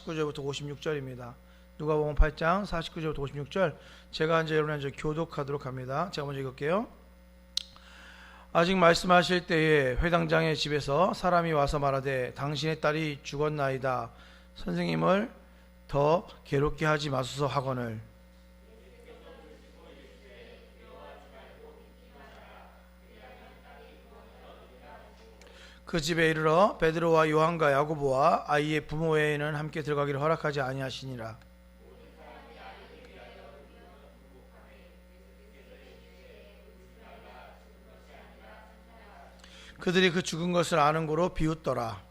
49절부터 56절입니다. 누가복음 8장 49절부터 56절. 제가 이제 여러분한테 교독하도록 합니다. 제가 먼저 읽을게요. 아직 말씀하실 때에 회당장의 집에서 사람이 와서 말하되 당신의 딸이 죽었나이다. 선생님을 더 괴롭게 하지 마소서 하거늘. 그 집에 이르러 베드로와 요한과 야고보와 아이의 부모 외에는 함께 들어가기를 허락하지 아니하시니라. 그들이 그 죽은 것을 아는 고로 비웃더라.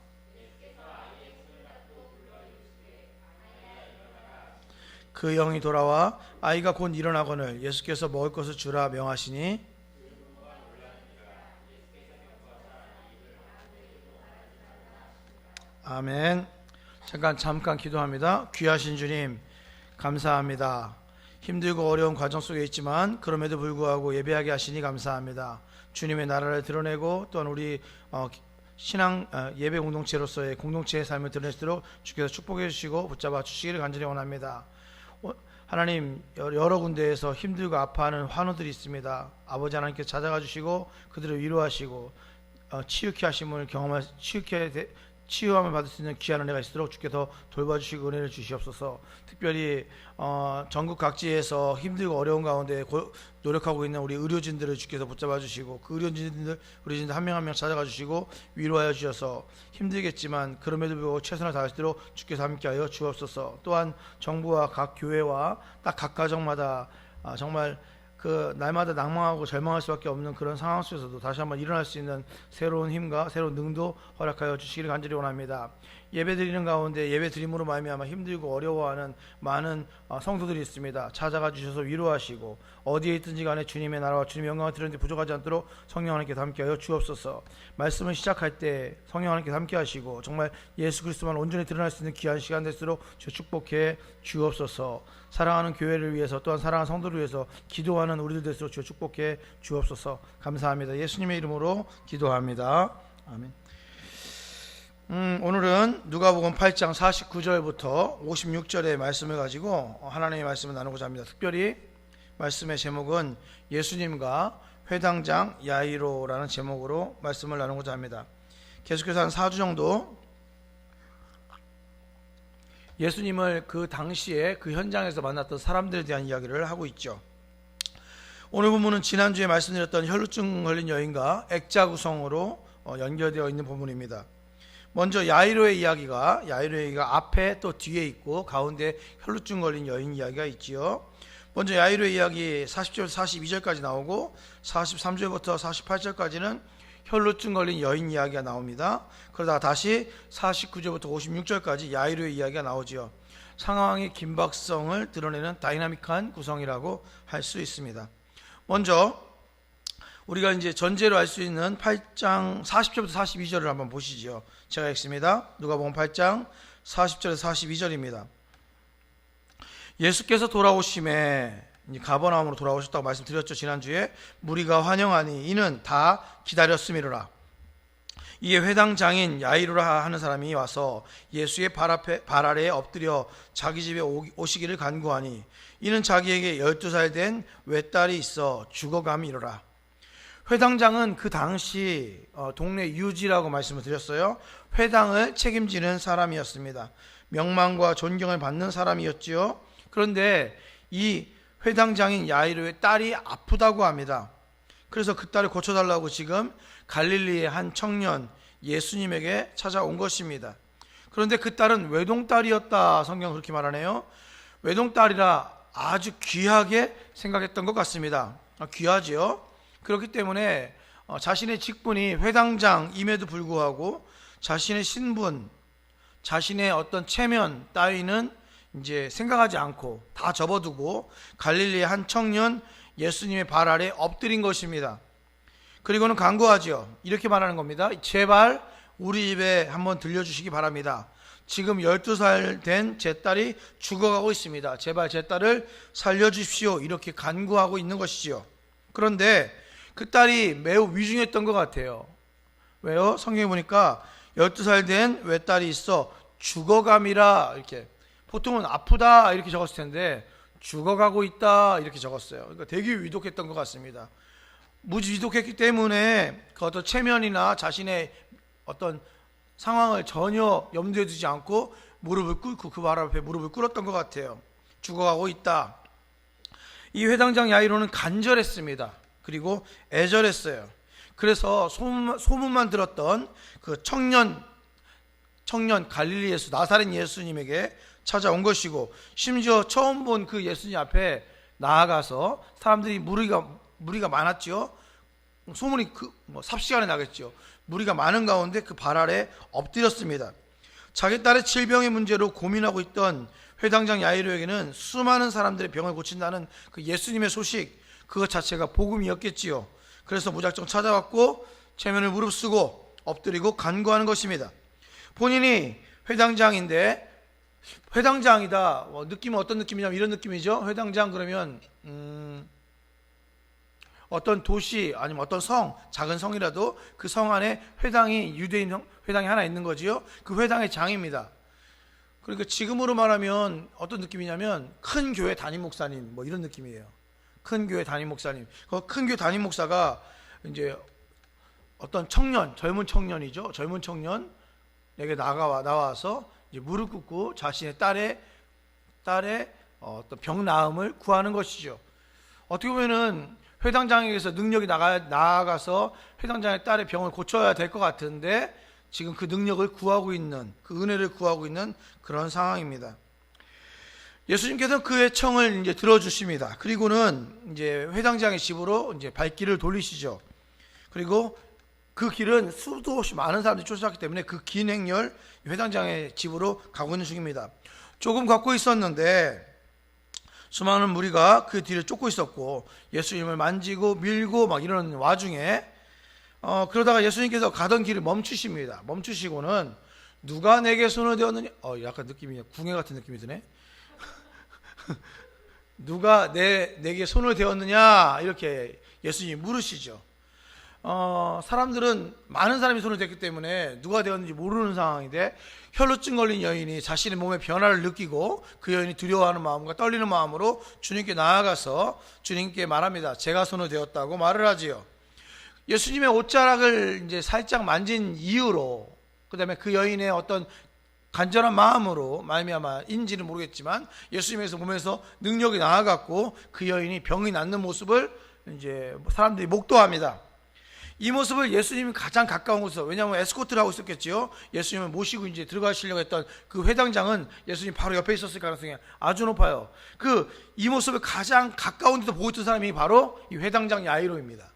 그 영이 돌아와 아이가 곧 일어나거늘 예수께서 먹을 것을 주라 명하시니 아멘. 잠깐 기도합니다. 귀하신 주님 감사합니다. 힘들고 어려운 과정 속에 있지만 그럼에도 불구하고 예배하게 하시니 감사합니다. 주님의 나라를 드러내고 또한 우리 신앙 예배 공동체로서의 공동체의 삶을 드러내도록 주께서 축복해 주시고 붙잡아 주시기를 간절히 원합니다. 하나님, 여러 군데에서 힘들고 아파하는 환우들이 있습니다. 아버지 하나님께서 찾아가 주시고 그들을 위로하시고 치유케 하심을 경험할 치유함을 받을 수 있는 귀한 은혜가 있도록 주께서 돌봐주시고 은혜를 주시옵소서. 특별히 전국 각지에서 힘들고 어려운 가운데 노력하고 있는 우리 의료진들을 주께서 붙잡아 주시고 그 의료진들 한 명 한 명 찾아가 주시고 위로하여 주셔서 힘들겠지만 그럼에도 불구하고 최선을 다할 수 있도록 주께서 함께하여 주옵소서. 또한 정부와 각 교회와 딱 각 가정마다 정말 그 날마다 낭망하고 절망할 수밖에 없는 그런 상황 속에서도 다시 한번 일어날 수 있는 새로운 힘과 새로운 능도 허락하여 주시기를 간절히 원합니다. 예배드리는 가운데 예배드림으로 말미암아 힘들고 어려워하는 많은 성도들이 있습니다. 찾아가 주셔서 위로하시고 어디에 있든지 간에 주님의 나라와 주님의 영광을 드리는데 부족하지 않도록 성령 하나님께서 함께하여 주옵소서. 말씀을 시작할 때 성령 하나님께서 함께하시고 정말 예수 그리스도만 온전히 드러날 수 있는 귀한 시간 될수록 주 축복해 주옵소서. 사랑하는 교회를 위해서 또한 사랑하는 성도를 위해서 기도하는 우리들 될수록 주 축복해 주옵소서. 감사합니다. 예수님의 이름으로 기도합니다. 아멘. 오늘은 누가복음 8장 49절부터 56절의 말씀을 가지고 하나님의 말씀을 나누고자 합니다. 특별히 말씀의 제목은 예수님과 회당장 야이로라는 제목으로 말씀을 나누고자 합니다. 계속해서 한 4주 정도 예수님을 그 당시에 그 현장에서 만났던 사람들에 대한 이야기를 하고 있죠. 오늘 본문은 지난주에 말씀드렸던 혈루증 걸린 여인과 액자 구성으로 연결되어 있는 본문입니다. 먼저 야이로의 이야기가 앞에 또 뒤에 있고 가운데 혈루증 걸린 여인 이야기가 있지요. 먼저 야이로의 이야기 40절 42절까지 나오고 43절부터 48절까지는 혈루증 걸린 여인 이야기가 나옵니다. 그러다가 다시 49절부터 56절까지 야이로의 이야기가 나오지요. 상황의 긴박성을 드러내는 다이나믹한 구성이라고 할 수 있습니다. 먼저 우리가 이제 전제로 알 수 있는 8장 40절부터 42절을 한번 보시죠. 제가 읽습니다. 누가복음 8장 40절에서 42절입니다. 예수께서 돌아오심에 가버나움으로 돌아오셨다고 말씀드렸죠. 지난주에 무리가 환영하니 이는 다 기다렸음이로라. 이에 회당장인 야이로라 하는 사람이 와서 예수의 발 아래에 엎드려 자기 집에 오시기를 간구하니 이는 자기에게 12살 된 외딸이 있어 죽어감이로라. 회당장은 그 당시 동네 유지라고 말씀을 드렸어요. 회당을 책임지는 사람이었습니다. 명망과 존경을 받는 사람이었지요. 그런데 이 회당장인 야이로의 딸이 아프다고 합니다. 그래서 그 딸을 고쳐달라고 지금 갈릴리의 한 청년 예수님에게 찾아온 것입니다. 그런데 그 딸은 외동딸이었다. 성경은 그렇게 말하네요. 외동딸이라 아주 귀하게 생각했던 것 같습니다. 귀하지요. 그렇기 때문에 자신의 직분이 회당장임에도 불구하고 자신의 신분, 자신의 어떤 체면 따위는 이제 생각하지 않고 다 접어두고 갈릴리의 한 청년 예수님의 발 아래 엎드린 것입니다. 그리고는 간구하죠. 이렇게 말하는 겁니다. 제발 우리 집에 한번 들려주시기 바랍니다. 지금 12살 된 제 딸이 죽어가고 있습니다. 제발 제 딸을 살려주십시오. 이렇게 간구하고 있는 것이지요. 그런데 그 딸이 매우 위중했던 것 같아요. 왜요? 성경에 보니까 12살 된 외딸이 있어 죽어감이라 이렇게, 보통은 아프다 이렇게 적었을 텐데 죽어가고 있다 이렇게 적었어요. 그러니까 되게 위독했던 것 같습니다. 무지 위독했기 때문에 그 어떤 체면이나 자신의 어떤 상황을 전혀 염두에 두지 않고 무릎을 꿇고 그 발 앞에 무릎을 꿇었던 것 같아요. 죽어가고 있다. 이 회당장 야이로는 간절했습니다. 그리고 애절했어요. 그래서 소문만 들었던 그 청년 갈릴리 예수, 나사렛 예수님에게 찾아온 것이고, 심지어 처음 본 그 예수님 앞에 나아가서 사람들이 무리가 많았죠. 소문이 삽시간에 나겠죠. 무리가 많은 가운데 그 발 아래 엎드렸습니다. 자기 딸의 질병의 문제로 고민하고 있던 회당장 야이로에게는 수많은 사람들의 병을 고친다는 그 예수님의 소식, 그것 자체가 복음이었겠지요. 그래서 무작정 찾아왔고 체면을 무릅쓰고 엎드리고 간구하는 것입니다. 본인이 회당장인데, 회당장이다, 느낌은 어떤 느낌이냐면 이런 느낌이죠. 회당장 그러면 어떤 도시 아니면 어떤 성, 작은 성이라도 그 성 안에 회당이, 유대인 회당이 하나 있는 거지요. 그 회당의 장입니다. 그러니까 지금으로 말하면 어떤 느낌이냐면 큰 교회 담임 목사님 뭐 이런 느낌이에요. 큰 교회 담임 목사님. 그 큰 교회 담임 목사가 이제 어떤 젊은 청년이죠. 젊은 청년에게 나와서 이제 무릎 꿇고 자신의 딸의 어떤 병 나음을 구하는 것이죠. 어떻게 보면은 회당장에게서 능력이 나아가서 회당장의 딸의 병을 고쳐야 될 것 같은데 지금 그 능력을 구하고 있는, 그 은혜를 구하고 있는 그런 상황입니다. 예수님께서는 그의 청을 이제 들어주십니다. 그리고는 이제 회당장의 집으로 이제 발길을 돌리시죠. 그리고 그 길은 수도 없이 많은 사람들이 쫓아왔기 때문에 그 긴 행렬 회당장의 집으로 가고 있는 중입니다. 조금 걷고 있었는데 수많은 무리가 그 뒤를 쫓고 있었고 예수님을 만지고 밀고 막 이러는 와중에 그러다가 예수님께서 가던 길을 멈추십니다. 멈추시고는 누가 내게 손을 대었느냐, 약간 느낌이 궁예 같은 느낌이 드네. 누가 내게 손을 대었느냐 이렇게 예수님이 물으시죠. 사람들은 많은 사람이 손을 댔기 때문에 누가 되었는지 모르는 상황인데 혈루증 걸린 여인이 자신의 몸의 변화를 느끼고 그 여인이 두려워하는 마음과 떨리는 마음으로 주님께 나아가서 주님께 말합니다. 제가 손을 대었다고 말을 하지요. 예수님의 옷자락을 이제 살짝 만진 이유로, 그 다음에 그 여인의 어떤 간절한 마음으로 말미암아인지는 모르겠지만 예수님의 몸에서 능력이 나아갔고 그 여인이 병이 낫는 모습을 이제 사람들이 목도합니다. 이 모습을 예수님이 가장 가까운 곳에서, 왜냐하면 에스코트를 하고 있었겠지요. 예수님을 모시고 이제 들어가시려고 했던 그 회당장은 예수님 바로 옆에 있었을 가능성이 아주 높아요. 이 모습을 가장 가까운 데서 보고 있던 사람이 바로 이 회당장 야이로입니다.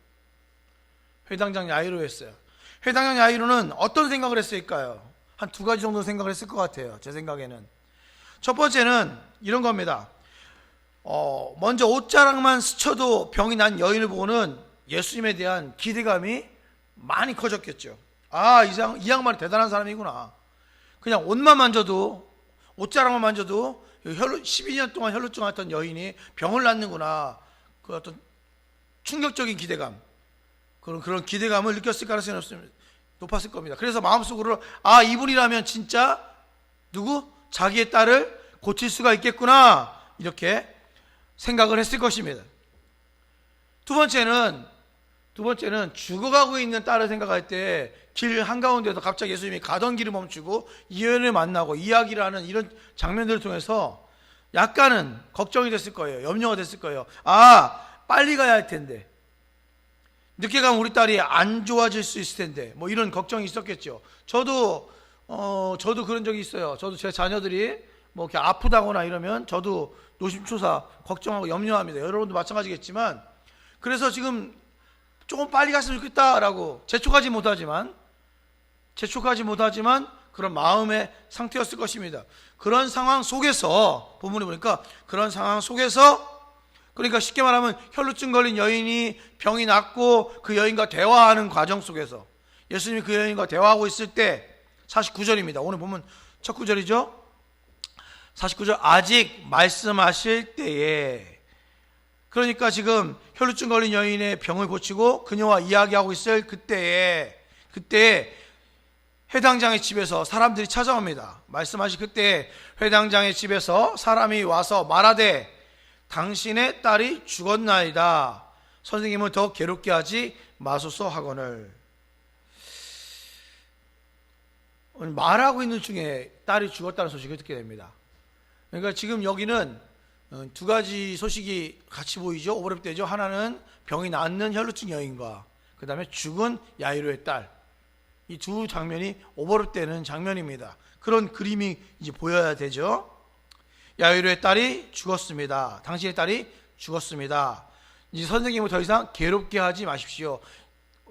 회당장 야이로였어요. 회당장 야이로는 어떤 생각을 했을까요? 한 두 가지 정도 생각을 했을 것 같아요. 제 생각에는. 첫 번째는 이런 겁니다. 먼저 옷자락만 스쳐도 병이 난 여인을 보고는 예수님에 대한 기대감이 많이 커졌겠죠. 이 양반이 대단한 사람이구나. 그냥 옷만 만져도, 옷자락만 만져도 12년 동안 혈루증 앓던 여인이 병을 낫는구나. 그 어떤 충격적인 기대감, 그런 기대감을 느꼈을 가능성이 높았을 겁니다. 그래서 마음속으로 이분이라면 진짜 자기의 딸을 고칠 수가 있겠구나 이렇게 생각을 했을 것입니다. 두 번째는 죽어가고 있는 딸을 생각할 때 길 한가운데서 갑자기 예수님이 가던 길을 멈추고 이 여인을 만나고 이야기를 하는 이런 장면들을 통해서 약간은 걱정이 됐을 거예요. 염려가 됐을 거예요. 빨리 가야 할 텐데, 늦게 가면 우리 딸이 안 좋아질 수 있을 텐데, 뭐 이런 걱정이 있었겠죠. 저도 그런 적이 있어요. 저도 제 자녀들이 뭐 이렇게 아프다거나 이러면 저도 노심초사 걱정하고 염려합니다. 여러분도 마찬가지겠지만, 그래서 지금 조금 빨리 갔으면 좋겠다라고 재촉하지 못하지만 그런 마음의 상태였을 것입니다. 그런 상황 속에서, 본문에 보니까 그런 상황 속에서, 그러니까 쉽게 말하면 혈루증 걸린 여인이 병이 낫고 그 여인과 대화하는 과정 속에서 예수님이 그 여인과 대화하고 있을 때, 49절입니다. 오늘 보면 첫 구절이죠. 49절, 아직 말씀하실 때에, 그러니까 지금 혈루증 걸린 여인의 병을 고치고 그녀와 이야기하고 있을 그때에 회당장의 집에서 사람들이 찾아옵니다. 말씀하신 그때 회당장의 집에서 사람이 와서 말하되 당신의 딸이 죽었나이다. 선생님은 더 괴롭게 하지 마소서 하거늘. 말하고 있는 중에 딸이 죽었다는 소식을 듣게 됩니다. 그러니까 지금 여기는 두 가지 소식이 같이 보이죠. 오버랩되죠. 하나는 병이 낫는 혈루증 여인과 그 다음에 죽은 야이로의 딸, 이 두 장면이 오버랩되는 장면입니다. 그런 그림이 이제 보여야 되죠. 야이로의 딸이 죽었습니다. 당신의 딸이 죽었습니다. 이제 선생님을 더 이상 괴롭게 하지 마십시오.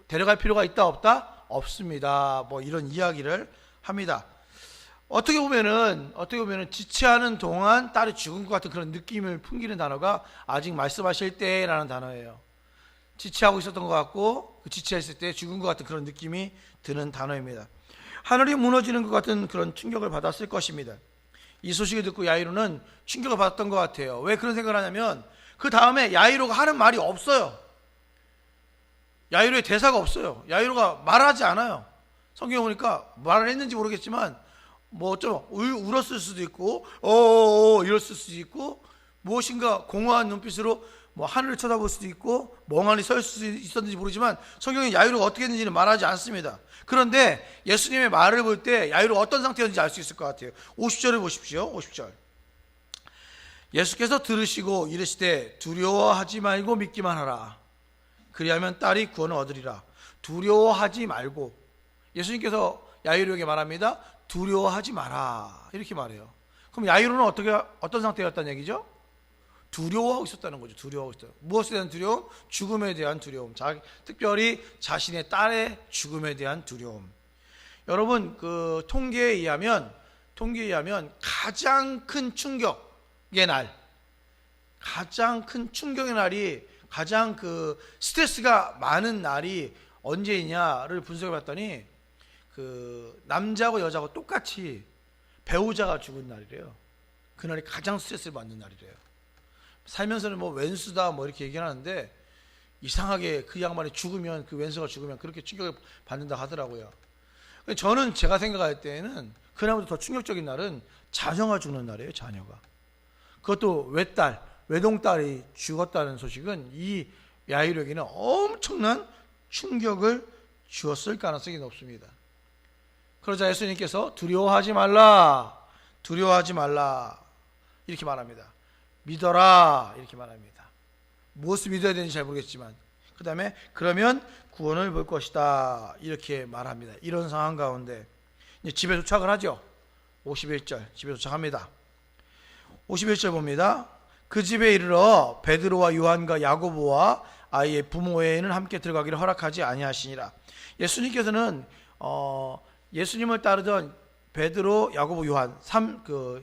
데려갈 필요가 있다 없다? 없습니다. 뭐 이런 이야기를 합니다. 어떻게 보면은 지체하는 동안 딸이 죽은 것 같은 그런 느낌을 풍기는 단어가 아직 말씀하실 때라는 단어예요. 지체하고 있었던 것 같고 그 지체했을 때 죽은 것 같은 그런 느낌이 드는 단어입니다. 하늘이 무너지는 것 같은 그런 충격을 받았을 것입니다. 이 소식을 듣고 야이로는 충격을 받았던 것 같아요. 왜 그런 생각을 하냐면 그 다음에 야이로가 하는 말이 없어요. 야이로의 대사가 없어요. 야이로가 말하지 않아요. 성경에 보니까 말을 했는지 모르겠지만 뭐 좀 울었을 수도 있고 이랬을 수도 있고 무엇인가 공허한 눈빛으로 뭐 하늘을 쳐다볼 수도 있고 멍하니 설 수 있었는지 모르지만 성경에 야이로가 어떻게 했는지는 말하지 않습니다. 그런데 예수님의 말을 볼 때 야이로가 어떤 상태였는지 알 수 있을 것 같아요. 50절을 보십시오. 50절. 예수께서 들으시고 이르시되 두려워하지 말고 믿기만 하라. 그리하면 딸이 구원을 얻으리라. 두려워하지 말고. 예수님께서 야이로에게 말합니다. 두려워하지 마라. 이렇게 말해요. 그럼 야이로는 어떤 상태였다는 얘기죠? 두려워하고 있었다는 거죠. 두려워하고 있었다. 무엇에 대한 두려움? 죽음에 대한 두려움. 특별히 자신의 딸의 죽음에 대한 두려움. 여러분, 그 통계에 의하면 가장 큰 충격의 날, 가장 큰 충격의 날이, 가장 그 스트레스가 많은 날이 언제이냐를 분석해 봤더니 그 남자하고 여자하고 똑같이 배우자가 죽은 날이래요. 그날이 가장 스트레스를 받는 날이래요. 살면서는 뭐 왼수다 뭐 이렇게 얘기하는데 이상하게 그 양반이 죽으면, 그 왼수가 죽으면 그렇게 충격을 받는다 하더라고요. 저는 제가 생각할 때에는 그날보다 더 충격적인 날은 자녀가 죽는 날이에요. 자녀가. 그것도 외동딸이 죽었다는 소식은 이 야이로에게는 엄청난 충격을 주었을 가능성이 높습니다. 그러자 예수님께서 두려워하지 말라 이렇게 말합니다. 믿어라 이렇게 말합니다. 무엇을 믿어야 되는지 잘 모르겠지만 그 다음에 그러면 구원을 볼 것이다 이렇게 말합니다. 이런 상황 가운데 이제 집에 도착을 하죠. 51절 집에 도착합니다. 51절 봅니다. 그 집에 이르러 베드로와 요한과 야고보와 아이의 부모 외에는 함께 들어가기를 허락하지 아니하시니라. 예수님께서는 예수님을 따르던 베드로, 야고보, 요한 1,2,3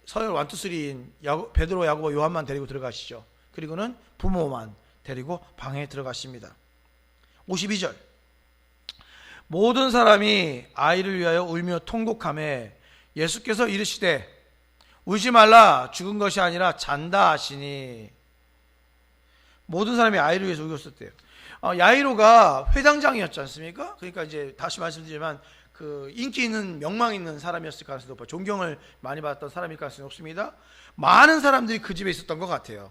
서열 1,2,3인 베드로, 야고보, 요한만 데리고 들어가시죠. 그리고는 부모만 데리고 방에 들어가십니다. 52절 모든 사람이 아이를 위하여 울며 통곡하매 예수께서 이르시되 울지 말라 죽은 것이 아니라 잔다 하시니. 모든 사람이 아이를 위해서 울었었대요. 야이로가 회당장이었지 않습니까? 그러니까 이제 다시 말씀드리지만 그 인기 있는 명망 있는 사람이었을 가능성이 높아요. 존경을 많이 받았던 사람일 가능성이 높습니다. 많은 사람들이 그 집에 있었던 것 같아요.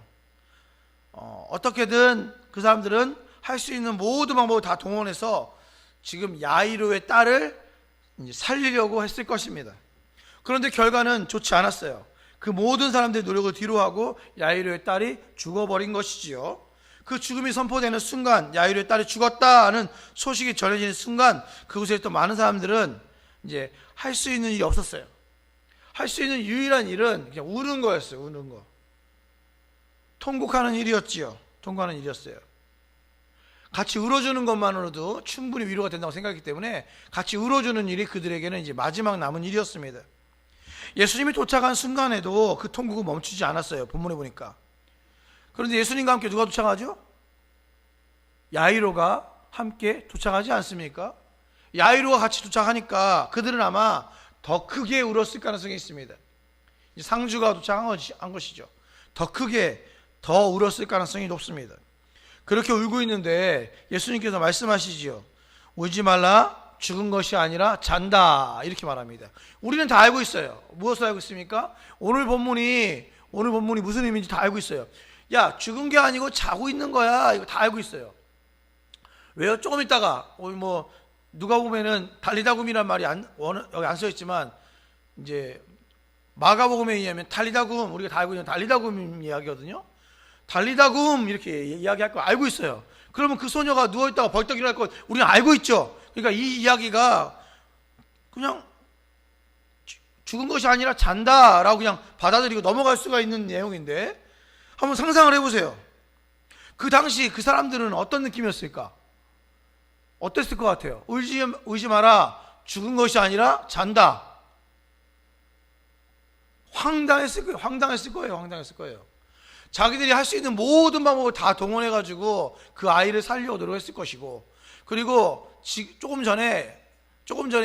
어떻게든 그 사람들은 할 수 있는 모든 방법을 다 동원해서 지금 야이로의 딸을 이제 살리려고 했을 것입니다. 그런데 결과는 좋지 않았어요. 그 모든 사람들의 노력을 뒤로하고 야이로의 딸이 죽어버린 것이지요. 그 죽음이 선포되는 순간, 야이로의 딸이 죽었다는 소식이 전해지는 순간 그곳에 있던 많은 사람들은 이제 할 수 있는 일이 없었어요. 할 수 있는 유일한 일은 그냥 우는 거였어요. 우는 거. 통곡하는 일이었지요. 통곡하는 일이었어요. 같이 울어주는 것만으로도 충분히 위로가 된다고 생각했기 때문에 같이 울어주는 일이 그들에게는 이제 마지막 남은 일이었습니다. 예수님이 도착한 순간에도 그 통곡은 멈추지 않았어요. 본문에 보니까. 그런데 예수님과 함께 누가 도착하죠? 야이로가 함께 도착하지 않습니까? 야이로가 같이 도착하니까 그들은 아마 더 크게 울었을 가능성이 있습니다. 상주가 도착한 것이죠. 더 크게 더 울었을 가능성이 높습니다. 그렇게 울고 있는데 예수님께서 말씀하시지요. 울지 말라. 죽은 것이 아니라 잔다. 이렇게 말합니다. 우리는 다 알고 있어요. 무엇을 알고 있습니까? 오늘 본문이 무슨 의미인지 다 알고 있어요. 야, 죽은 게 아니고 자고 있는 거야. 이거 다 알고 있어요. 왜요? 조금 있다가 누가 보면은 달리다굼이란 말이 여기 안 써 있지만, 이제 마가복음에 의하면 달리다굼, 우리가 다 알고 있는 달리다굼 이야기거든요. 달리다굼 이렇게 이야기할 거 알고 있어요. 그러면 그 소녀가 누워있다가 벌떡 일어날 거 우리는 알고 있죠. 그러니까 이 이야기가 그냥 죽은 것이 아니라 잔다라고 그냥 받아들이고 넘어갈 수가 있는 내용인데, 한번 상상을 해보세요. 그 당시 그 사람들은 어떤 느낌이었을까? 어땠을 것 같아요? 울지 마라. 죽은 것이 아니라 잔다. 황당했을 거예요. 자기들이 할 수 있는 모든 방법을 다 동원해가지고 그 아이를 살려고 노력했을 것이고, 그리고 조금 전에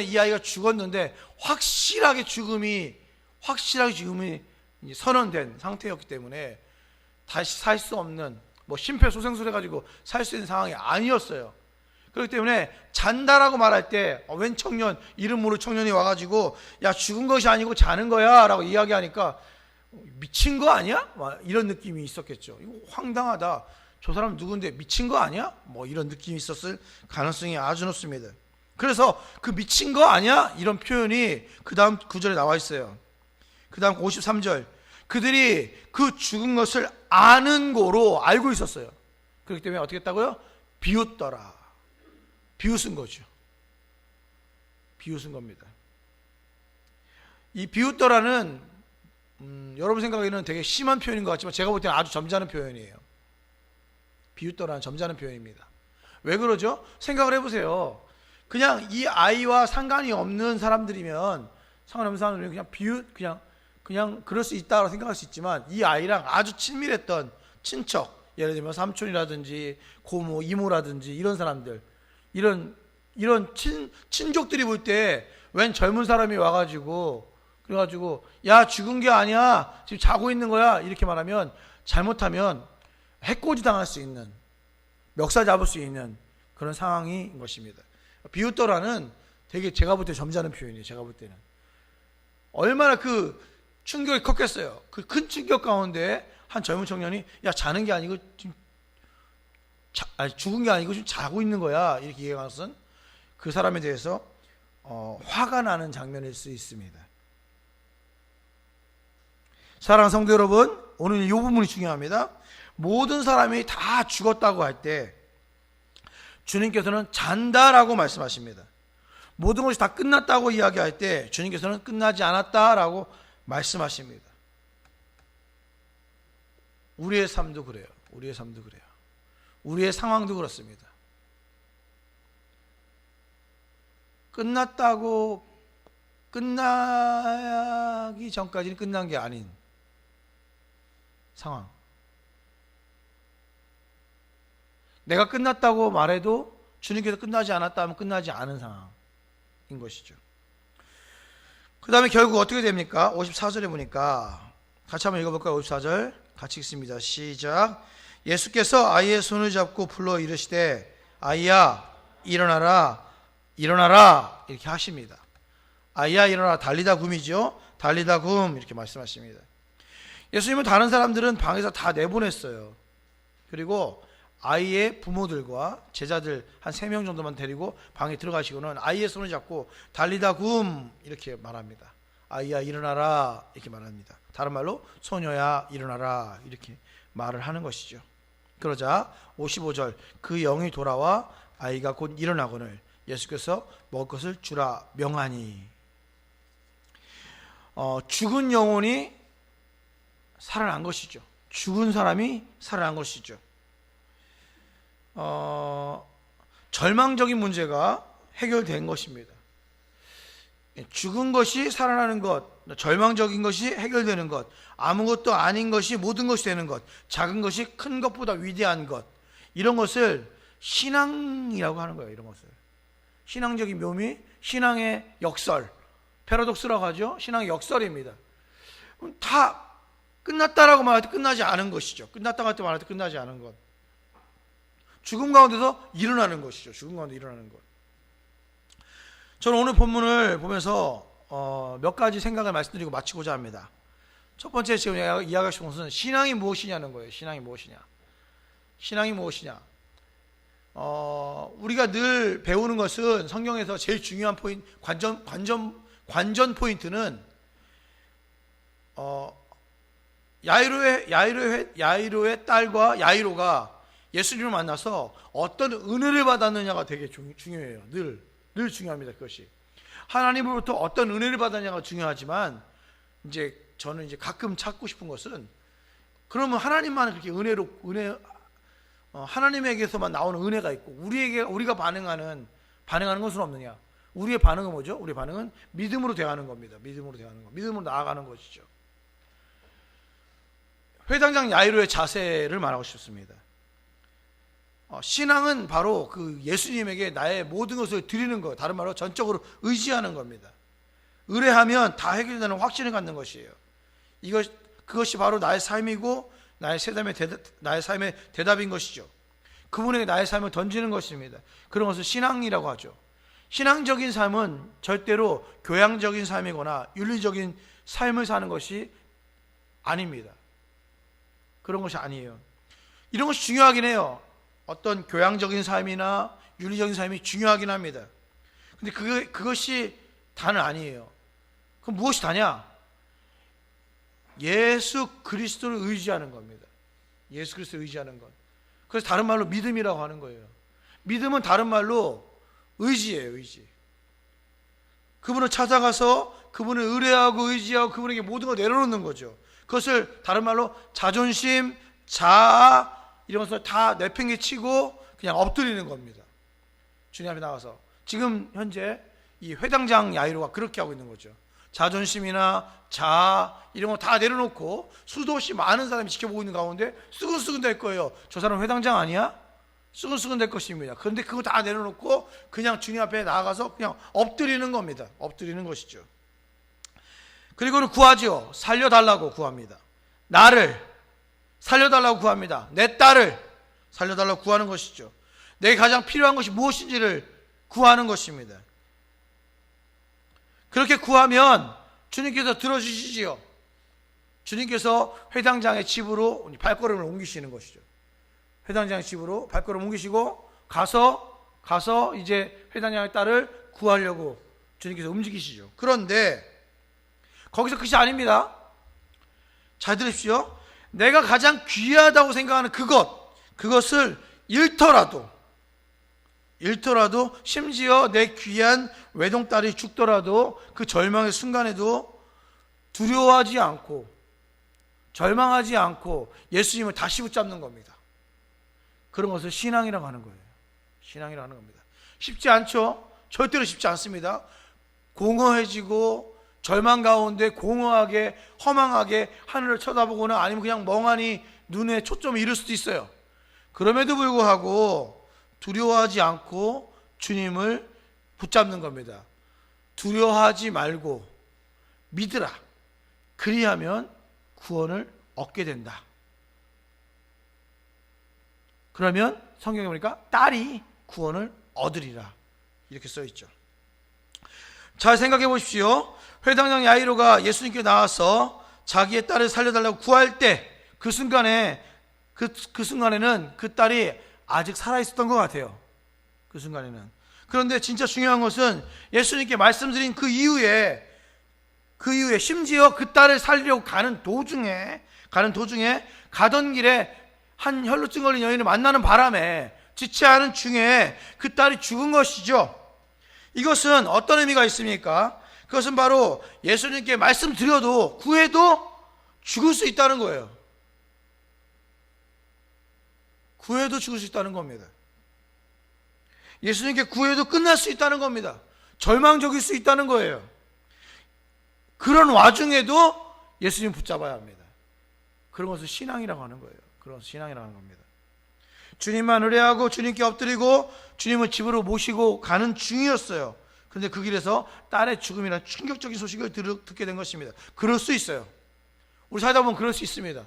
이 아이가 죽었는데 확실하게 죽음이 이제 선언된 상태였기 때문에 다시 살 수 없는, 심폐소생술 해가지고 살 수 있는 상황이 아니었어요. 그렇기 때문에 잔다라고 말할 때 웬 청년, 이름 모를 청년이 와가지고 야, 죽은 것이 아니고 자는 거야 라고 이야기하니까 미친 거 아니야? 이런 느낌이 있었겠죠. 이거 황당하다. 저 사람 누군데 미친 거 아니야? 이런 느낌이 있었을 가능성이 아주 높습니다. 그래서 그 미친 거 아니야? 이런 표현이 그 다음 구절에 나와 있어요. 그 다음 53절. 그들이 그 죽은 것을 아는 고로 알고 있었어요. 그렇기 때문에 어떻게 했다고요? 비웃더라. 비웃은 거죠. 비웃은 겁니다. 이 비웃더라는 여러분 생각에는 되게 심한 표현인 것 같지만 제가 볼 때는 아주 점잖은 표현이에요. 비웃더라는 점잖은 표현입니다. 왜 그러죠? 생각을 해보세요. 그냥 이 아이와 상관이 없는 사람들이면 그냥 그럴 수 있다고 생각할 수 있지만, 이 아이랑 아주 친밀했던 친척, 예를 들면 삼촌이라든지 고모, 이모라든지 이런 사람들, 이런 친족들이 볼 때 웬 젊은 사람이 와가지고 그래가지고 야, 죽은 게 아니야, 지금 자고 있는 거야, 이렇게 말하면 잘못하면 해코지 당할 수 있는, 멱살 잡을 수 있는 그런 상황인 것입니다. 비웃더라는 되게 제가 볼 때 점잖은 표현이에요. 제가 볼 때는 얼마나 그 충격이 컸겠어요. 그 큰 충격 가운데 한 젊은 청년이 야, 자는 게 아니고 지금 죽은 게 아니고 지금 자고 있는 거야, 이렇게 얘기하는 것은 그 사람에 대해서 화가 나는 장면일 수 있습니다. 사랑하는 성도 여러분, 오늘 이 부분이 중요합니다. 모든 사람이 다 죽었다고 할 때 주님께서는 잔다라고 말씀하십니다. 모든 것이 다 끝났다고 이야기할 때 주님께서는 끝나지 않았다라고 말씀하십니다. 우리의 삶도 그래요. 우리의 상황도 그렇습니다. 끝나기 전까지는 끝난 게 아닌 상황. 내가 끝났다고 말해도 주님께서 끝나지 않았다 하면 끝나지 않은 상황인 것이죠. 그 다음에 결국 어떻게 됩니까? 54절에 보니까 같이 한번 읽어볼까요? 54절 같이 읽습니다. 시작. 예수께서 아이의 손을 잡고 불러 이르시되 아이야 일어나라 일어나라 이렇게 하십니다. 아이야 일어나라, 달리다굼이죠. 달리다굼 이렇게 말씀하십니다. 예수님은 다른 사람들은 방에서 다 내보냈어요. 그리고 아이의 부모들과 제자들 한 3명 정도만 데리고 방에 들어가시고는 아이의 손을 잡고 달리다굼 이렇게 말합니다. 아이야 일어나라 이렇게 말합니다. 다른 말로 소녀야 일어나라 이렇게 말을 하는 것이죠. 그러자 55절 그 영이 돌아와 아이가 곧 일어나거늘 예수께서 먹을 것을 주라 명하니. 죽은 영혼이 살아난 것이죠. 죽은 사람이 살아난 것이죠. 절망적인 문제가 해결된 것입니다. 죽은 것이 살아나는 것, 절망적인 것이 해결되는 것, 아무것도 아닌 것이 모든 것이 되는 것, 작은 것이 큰 것보다 위대한 것, 이런 것을 신앙이라고 하는 거예요. 이런 것을 신앙적인 묘미, 신앙의 역설, 패러독스라고 하죠. 신앙의 역설입니다. 다 끝났다라고 말할 때 끝나지 않은 것이죠. 끝났다고 할 때 말할 때 끝나지 않은 것, 죽음 가운데서 일어나는 것이죠. 죽음 가운데 일어나는 것. 저는 오늘 본문을 보면서 몇 가지 생각을 말씀드리고 마치고자 합니다. 첫 번째 지금 이야기하고 싶은 것은 신앙이 무엇이냐는 거예요. 신앙이 무엇이냐? 신앙이 무엇이냐? 우리가 늘 배우는 것은 성경에서 제일 중요한 포인트, 관전 포인트는 야이로의 딸과 야이로가 예수님을 만나서 어떤 은혜를 받았느냐가 되게 중요해요. 늘 중요합니다. 그것이 하나님으로부터 어떤 은혜를 받았냐가 중요하지만, 이제 저는 이제 가끔 찾고 싶은 것은, 그러면 하나님만 그렇게 하나님에게서만 나오는 은혜가 있고 우리가 반응하는 것은 없느냐? 우리의 반응은 뭐죠? 우리의 반응은 믿음으로 대하는 겁니다. 믿음으로 나아가는 것이죠. 회당장 야이로의 자세를 말하고 싶습니다. 신앙은 바로 그 예수님에게 나의 모든 것을 드리는 것, 다른 말로 전적으로 의지하는 겁니다. 의뢰하면 다 해결되는 확신을 갖는 것이에요. 그것이 바로 나의 삶이고 나의 삶의 대답인 것이죠. 그분에게 나의 삶을 던지는 것입니다. 그런 것을 신앙이라고 하죠. 신앙적인 삶은 절대로 교양적인 삶이거나 윤리적인 삶을 사는 것이 아닙니다. 그런 것이 아니에요. 이런 것이 중요하긴 해요. 어떤 교양적인 삶이나 윤리적인 삶이 중요하긴 합니다. 근데 그것이 다는 아니에요. 그럼 무엇이 다냐? 예수 그리스도를 의지하는 겁니다. 예수 그리스도를 의지하는 것. 그래서 다른 말로 믿음이라고 하는 거예요. 믿음은 다른 말로 의지예요. 의지. 그분을 찾아가서 그분을 의뢰하고 의지하고 그분에게 모든 걸 내려놓는 거죠. 그것을 다른 말로 자존심, 자아 이런 것을 다 내팽개치고 그냥 엎드리는 겁니다. 주님 앞에 나가서. 지금 현재 이 회당장 야이로가 그렇게 하고 있는 거죠. 자존심이나 자아 이런 거 다 내려놓고 수도 없이 많은 사람이 지켜보고 있는 가운데 쓰근쓰근 될 거예요. 저 사람 회당장 아니야? 쓰근쓰근 될 것입니다. 그런데 그거 다 내려놓고 그냥 주님 앞에 나아가서 그냥 엎드리는 겁니다. 엎드리는 것이죠. 그리고는 구하죠. 살려달라고 구합니다. 나를 살려달라고 구합니다. 내 딸을 살려달라고 구하는 것이죠. 내게 가장 필요한 것이 무엇인지를 구하는 것입니다. 그렇게 구하면 주님께서 들어주시지요. 주님께서 회당장의 집으로 발걸음을 옮기시는 것이죠. 회당장의 집으로 발걸음을 옮기시고 가서 이제 회당장의 딸을 구하려고 주님께서 움직이시죠. 그런데 거기서 끝이 아닙니다. 잘 들으십시오. 내가 가장 귀하다고 생각하는 그것을 잃더라도 심지어 내 귀한 외동딸이 죽더라도 그 절망의 순간에도 두려워하지 않고 절망하지 않고 예수님을 다시 붙잡는 겁니다. 그런 것을 신앙이라고 하는 거예요. 신앙이라고 하는 겁니다. 쉽지 않죠? 절대로 쉽지 않습니다. 공허해지고 절망 가운데 공허하게 허망하게 하늘을 쳐다보거나 아니면 그냥 멍하니 눈에 초점을 잃을 수도 있어요. 그럼에도 불구하고 두려워하지 않고 주님을 붙잡는 겁니다. 두려워하지 말고 믿으라. 그리하면 구원을 얻게 된다. 그러면 성경에 보니까 딸이 구원을 얻으리라 이렇게 써 있죠. 잘 생각해 보십시오. 회당장 야이로가 예수님께 나와서 자기의 딸을 살려달라고 구할 때 그 순간에는 그 딸이 아직 살아있었던 것 같아요. 그 순간에는. 그런데 진짜 중요한 것은 예수님께 말씀드린 그 이후에 심지어 그 딸을 살리려고 가는 도중에 가던 길에 한 혈루증 걸린 여인을 만나는 바람에 지체하는 중에 그 딸이 죽은 것이죠. 이것은 어떤 의미가 있습니까? 그것은 바로 예수님께 말씀드려도 구해도 죽을 수 있다는 거예요. 구해도 죽을 수 있다는 겁니다. 예수님께 구해도 끝날 수 있다는 겁니다. 절망적일 수 있다는 거예요. 그런 와중에도 예수님 붙잡아야 합니다. 그런 것을 신앙이라고 하는 거예요. 그런 것을 신앙이라고 하는 겁니다. 주님만 의뢰하고 주님께 엎드리고 주님을 집으로 모시고 가는 중이었어요. 그런데 그 길에서 딸의 죽음이라는 충격적인 소식을 듣게 된 것입니다. 그럴 수 있어요. 우리 살다 보면 그럴 수 있습니다.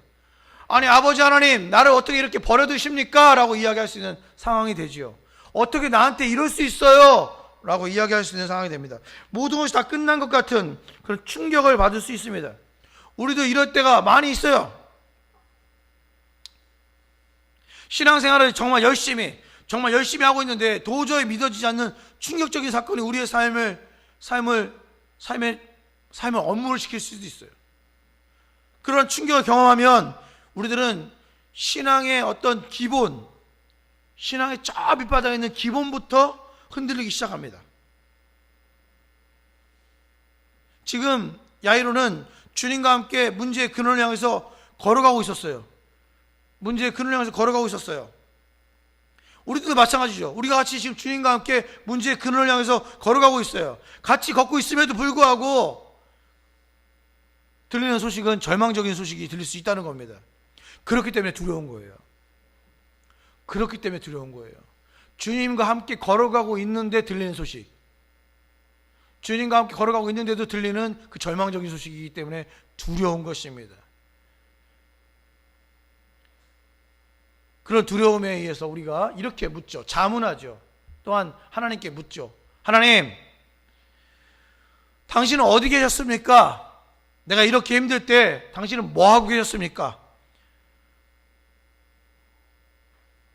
아니 아버지 하나님 나를 어떻게 이렇게 버려두십니까? 라고 이야기할 수 있는 상황이 되지요. 어떻게 나한테 이럴 수 있어요? 라고 이야기할 수 있는 상황이 됩니다. 모든 것이 다 끝난 것 같은 그런 충격을 받을 수 있습니다. 우리도 이럴 때가 많이 있어요. 신앙생활을 정말 열심히 하고 있는데 도저히 믿어지지 않는 충격적인 사건이 우리의 삶의 업무를 시킬 수도 있어요. 그런 충격을 경험하면 우리들은 신앙의 어떤 기본, 신앙의 저 밑바닥에 있는 기본부터 흔들리기 시작합니다. 지금 야이로는 주님과 함께 문제의 근원을 향해서 걸어가고 있었어요. 문제의 근원을 향해서 걸어가고 있었어요. 우리도 마찬가지죠. 우리가 같이 지금 주님과 함께 문제의 근원을 향해서 걸어가고 있어요. 같이 걷고 있음에도 불구하고 들리는 소식은 절망적인 소식이 들릴 수 있다는 겁니다. 그렇기 때문에 두려운 거예요. 그렇기 때문에 두려운 거예요. 주님과 함께 걸어가고 있는데 들리는 소식, 주님과 함께 걸어가고 있는데도 들리는 그 절망적인 소식이기 때문에 두려운 것입니다. 그런 두려움에 의해서 우리가 이렇게 묻죠. 자문하죠. 또한 하나님께 묻죠. 하나님, 당신은 어디 계셨습니까? 내가 이렇게 힘들 때 당신은 뭐 하고 계셨습니까?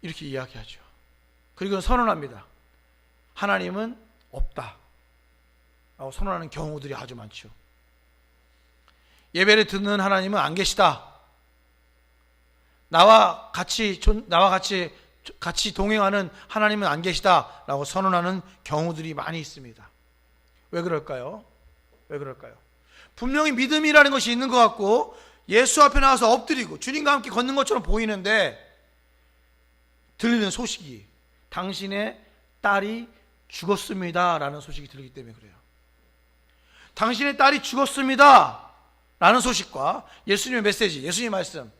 이렇게 이야기하죠. 그리고 선언합니다. 하나님은 없다 라고 선언하는 경우들이 아주 많죠. 예배를 듣는 하나님은 안 계시다. 나와 같이 동행하는 하나님은 안 계시다 라고 선언하는 경우들이 많이 있습니다. 왜 그럴까요? 분명히 믿음이라는 것이 있는 것 같고 예수 앞에 나와서 엎드리고 주님과 함께 걷는 것처럼 보이는데 들리는 소식이 당신의 딸이 죽었습니다 라는 소식이 들리기 때문에 그래요. 당신의 딸이 죽었습니다 라는 소식과 예수님의 메시지, 예수님의 말씀,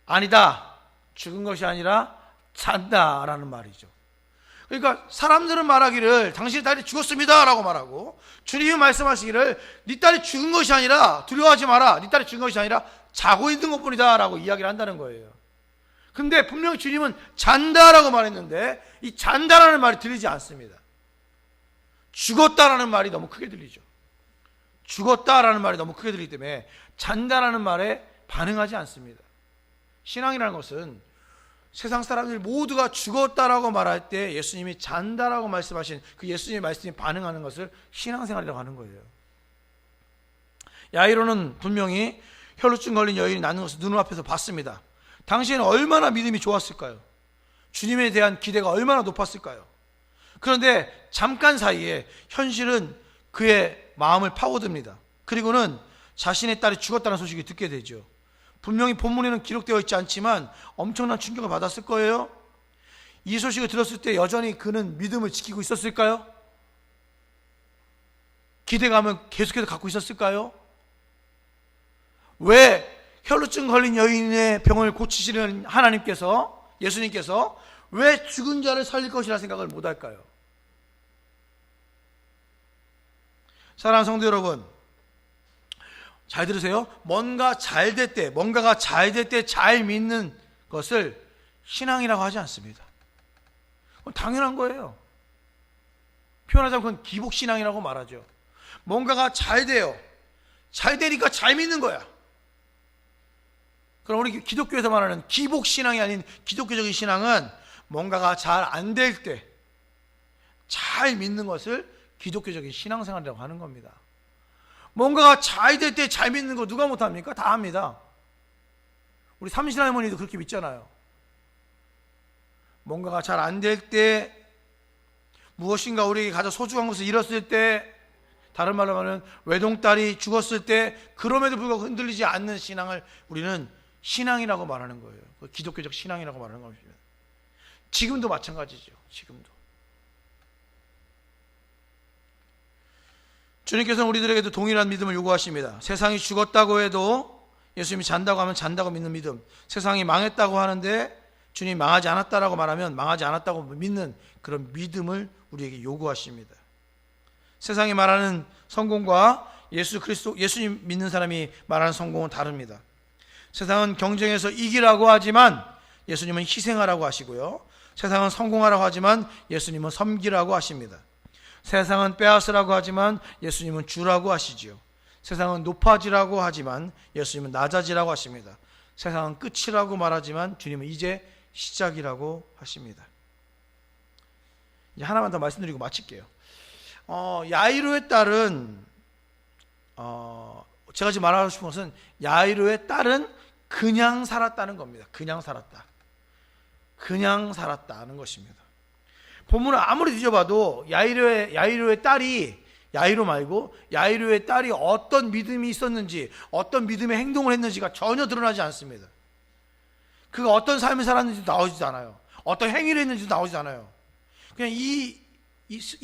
아니다, 죽은 것이 아니라 잔다 라는 말이죠. 그러니까 사람들은 말하기를 당신의 딸이 죽었습니다 라고 말하고, 주님이 말씀하시기를 네 딸이 죽은 것이 아니라, 두려워하지 마라, 네 딸이 죽은 것이 아니라 자고 있는 것뿐이다 라고 이야기를 한다는 거예요. 근데 분명히 주님은 잔다라고 말했는데 이 잔다라는 말이 들리지 않습니다. 죽었다라는 말이 너무 크게 들리죠. 죽었다라는 말이 너무 크게 들리기 때문에 잔다라는 말에 반응하지 않습니다. 신앙이라는 것은 세상 사람들 모두가 죽었다라고 말할 때 예수님이 잔다라고 말씀하신 그 예수님의 말씀에 반응하는 것을 신앙생활이라고 하는 거예요. 야이로는 분명히 혈루증 걸린 여인이 낫는 것을 눈앞에서 봤습니다. 당시에는 얼마나 믿음이 좋았을까요? 주님에 대한 기대가 얼마나 높았을까요? 그런데 잠깐 사이에 현실은 그의 마음을 파고듭니다. 그리고는 자신의 딸이 죽었다는 소식을 듣게 되죠. 분명히 본문에는 기록되어 있지 않지만 엄청난 충격을 받았을 거예요. 이 소식을 들었을 때 여전히 그는 믿음을 지키고 있었을까요? 기대감을 계속해서 갖고 있었을까요? 왜 혈루증 걸린 여인의 병을 고치시는 하나님께서, 예수님께서 왜 죽은 자를 살릴 것이라 생각을 못할까요? 사랑하는 성도 여러분, 잘 들으세요. 뭔가가 잘 될 때 잘 믿는 것을 신앙이라고 하지 않습니다. 그건 당연한 거예요. 표현하자면 그건 기복신앙이라고 말하죠. 뭔가가 잘 돼요. 잘 되니까 잘 믿는 거야. 그럼 우리 기독교에서 말하는 기복신앙이 아닌 기독교적인 신앙은 뭔가가 잘 안 될 때 잘 믿는 것을 기독교적인 신앙생활이라고 하는 겁니다. 뭔가가 잘 될 때 잘 믿는 거 누가 못합니까? 다 합니다. 우리 삼신할머니도 그렇게 믿잖아요. 뭔가가 잘 안 될 때, 무엇인가 우리에게 가장 소중한 것을 잃었을 때, 다른 말로 하면 외동딸이 죽었을 때, 그럼에도 불구하고 흔들리지 않는 신앙을 우리는 신앙이라고 말하는 거예요. 기독교적 신앙이라고 말하는 겁니다. 지금도 마찬가지죠. 지금도. 주님께서는 우리들에게도 동일한 믿음을 요구하십니다. 세상이 죽었다고 해도 예수님이 잔다고 하면 잔다고 믿는 믿음, 세상이 망했다고 하는데 주님이 망하지 않았다라고 말하면 망하지 않았다고 믿는 그런 믿음을 우리에게 요구하십니다. 세상이 말하는 성공과 예수님 믿는 사람이 말하는 성공은 다릅니다. 세상은 경쟁에서 이기라고 하지만 예수님은 희생하라고 하시고요, 세상은 성공하라고 하지만 예수님은 섬기라고 하십니다. 세상은 빼앗으라고 하지만 예수님은 주라고 하시지요. 세상은 높아지라고 하지만 예수님은 낮아지라고 하십니다. 세상은 끝이라고 말하지만 주님은 이제 시작이라고 하십니다. 이제 하나만 더 말씀드리고 마칠게요. 야이로의 딸은 제가 지금 말하고 싶은 것은 야이로의 딸은 그냥 살았다는 겁니다. 그냥 살았다는 것입니다. 본문을 아무리 뒤져봐도 야이로의 딸이, 야이로 말고 야이로의 딸이 어떤 믿음이 있었는지, 어떤 믿음의 행동을 했는지가 전혀 드러나지 않습니다. 그가 어떤 삶을 살았는지도 나오지도 않아요. 어떤 행위를 했는지도 나오지 않아요. 그냥 이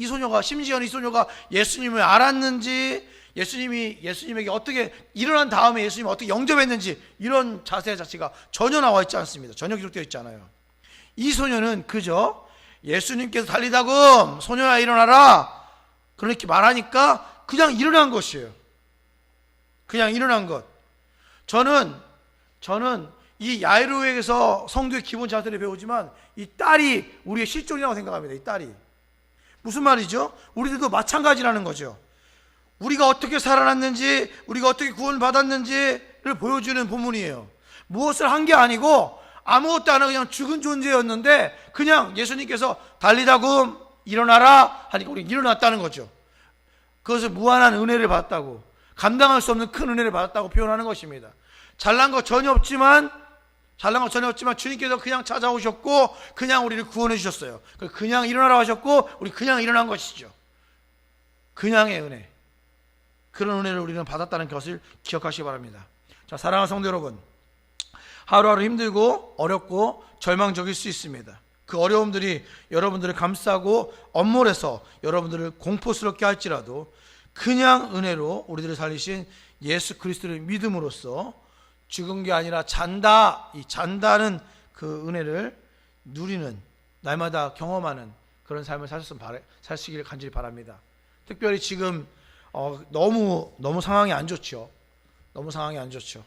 소녀가, 심지어 이 소녀가 예수님을 알았는지, 예수님에게 어떻게 일어난 다음에 예수님을 어떻게 영접했는지, 이런 자세 자체가 전혀 나와 있지 않습니다. 전혀 기록되어 있지 않아요. 이 소녀는 그저 예수님께서 달리다금 소녀야 일어나라 그렇게 말하니까 그냥 일어난 것이에요. 그냥 일어난 것. 저는 이 야이로에게서 성도의 기본 자세를 배우지만 이 딸이 우리의 실존이라고 생각합니다. 이 딸이 무슨 말이죠? 우리들도 마찬가지라는 거죠. 우리가 어떻게 살아났는지, 우리가 어떻게 구원을 받았는지를 보여주는 본문이에요. 무엇을 한 게 아니고 아무것도 안 하고 그냥 죽은 존재였는데 그냥 예수님께서 달리다금 일어나라 하니까 우리는 일어났다는 거죠. 그것을 무한한 은혜를 받았다고, 감당할 수 없는 큰 은혜를 받았다고 표현하는 것입니다. 잘난 거 전혀 없지만 주님께서 그냥 찾아오셨고 그냥 우리를 구원해 주셨어요. 그냥 일어나라 하셨고 우리 그냥 일어난 것이죠. 그냥의 은혜, 그런 은혜를 우리는 받았다는 것을 기억하시기 바랍니다. 자, 사랑하는 성도 여러분, 하루하루 힘들고 어렵고 절망적일 수 있습니다. 그 어려움들이 여러분들을 감싸고 엄몰해서 여러분들을 공포스럽게 할지라도 그냥 은혜로 우리들을 살리신 예수 그리스도를 믿음으로써 죽은 게 아니라 잔다, 이 잔다는 그 은혜를 누리는, 날마다 경험하는 그런 삶을 사시기를 간절히 바랍니다. 특별히 지금 너무 상황이 안 좋죠. 너무 상황이 안 좋죠.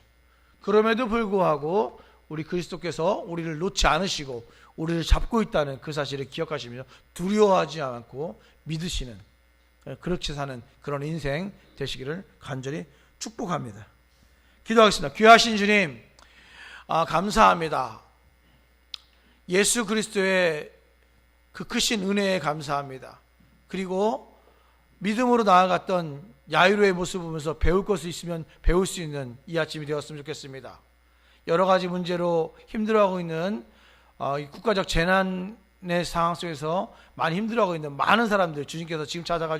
그럼에도 불구하고 우리 그리스도께서 우리를 놓지 않으시고 우리를 잡고 있다는 그 사실을 기억하시며 두려워하지 않고 믿으시는, 그렇게 사는 그런 인생 되시기를 간절히 축복합니다. 기도하겠습니다. 귀하신 주님, 감사합니다. 예수 그리스도의 그 크신 은혜에 감사합니다. 그리고 믿음으로 나아갔던 야이로의 모습을 보면서 배울 것이 있으면 배울 수 있는 이 아침이 되었으면 좋겠습니다. 여러 가지 문제로 힘들어하고 있는 이 국가적 재난의 상황 속에서 많이 힘들어하고 있는 많은 사람들 주님께서 지금 찾아가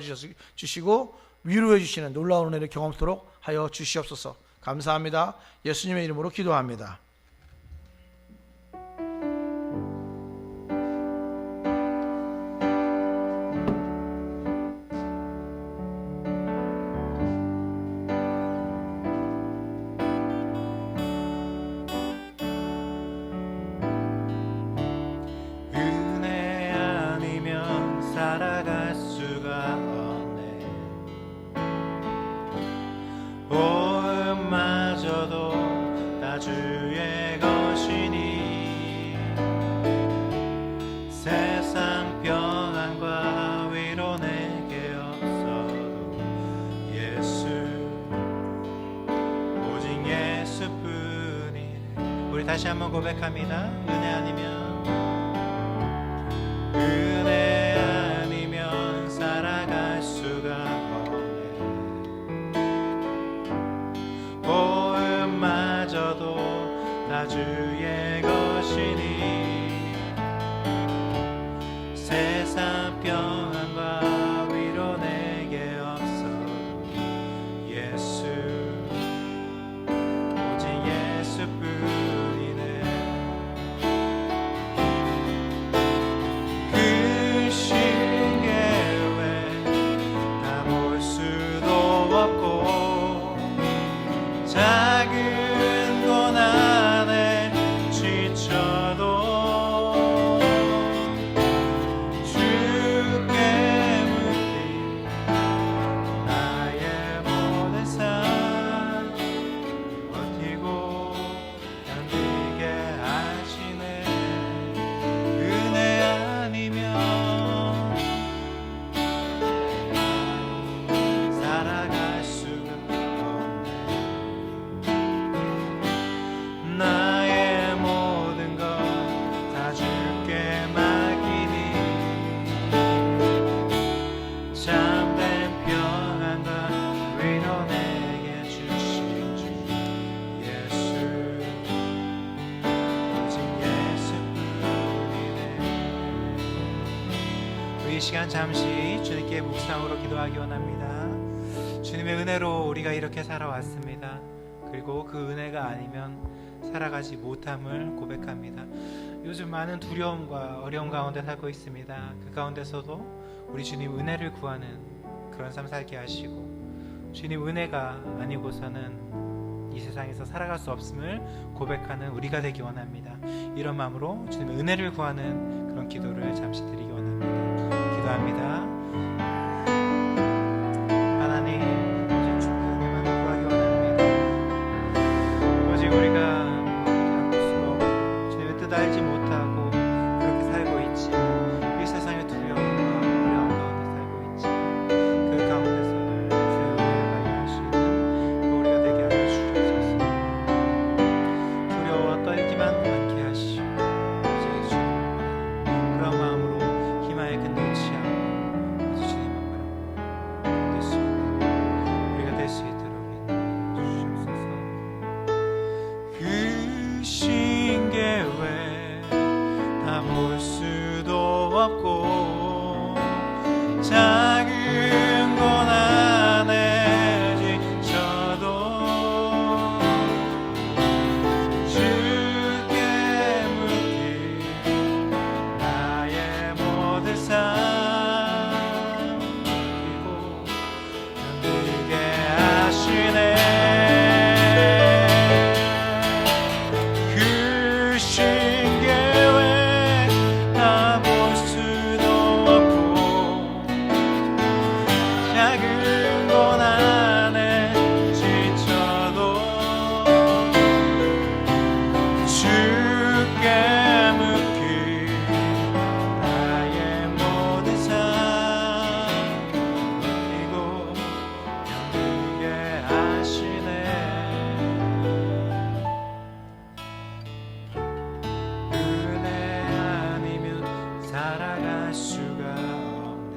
주시고 위로해 주시는 놀라운 은혜를 경험토록 하여 주시옵소서. 감사합니다. 예수님의 이름으로 기도합니다. 살아갈 수가 없네. 보험마저도 다 주의 것이니 세상 평안과 위로 내게 없어도 예수, 오직 예수뿐이네. 우리 다시 한번 고백합니다. 은혜 아니면 살아갈 수가 없네. 보험마저도 다 주의 것이니 세상 평안과 위로 내게 없어도 예수, 오직 예수뿐이네. 작은 고난에 지쳐도 주께 묻기 나의 모든 삶 버티고 견디게 하시네. 은혜 아니면 시간 잠시 주님께 묵상으로 기도하기 원합니다. 주님의 은혜로 우리가 이렇게 살아왔습니다. 그리고 그 은혜가 아니면 살아가지 못함을 고백합니다. 요즘 많은 두려움과 어려움 가운데 살고 있습니다. 그 가운데서도 우리 주님 은혜를 구하는 그런 삶 살게 하시고, 주님 은혜가 아니고서는 이 세상에서 살아갈 수 없음을 고백하는 우리가 되기 원합니다. 이런 마음으로 주님의 은혜를 구하는 그런 기도를 잠시 드리기 원합니다. 기도합니다. 하나님, 오직 주님의 은혜만 구하기 원합니다. 오직 우리가 잘못수록 주님의 뜻 알지 못하고 그렇게 살고 있지, 이 세상의 두려움과 어려움 가운데 살고 있지, 그 가운데서는 주의 은혜를 발견하시는 우리가 되게 하여 주시옵소서. 두려워 떨기만 않게 하시오. 오직 주님 그런 마음으로 희망의 끈 놓지 않고 오직 주님만 바라보고 될 수 있는 우리가 될 수 있도록 인도해 주시옵소서. 그 신계획 다 볼 수도 없고 작은 고난에 지쳐도 주께 묻기 나의 모든 삶 그리고 견디게 하시네. 그 신계획 다 볼 수도 없고 작은 고난에 지쳐도 주께 묻기 나의 모든 삶 그리고 견디게 하시네. 은혜 아니면 살아갈 수가 없네.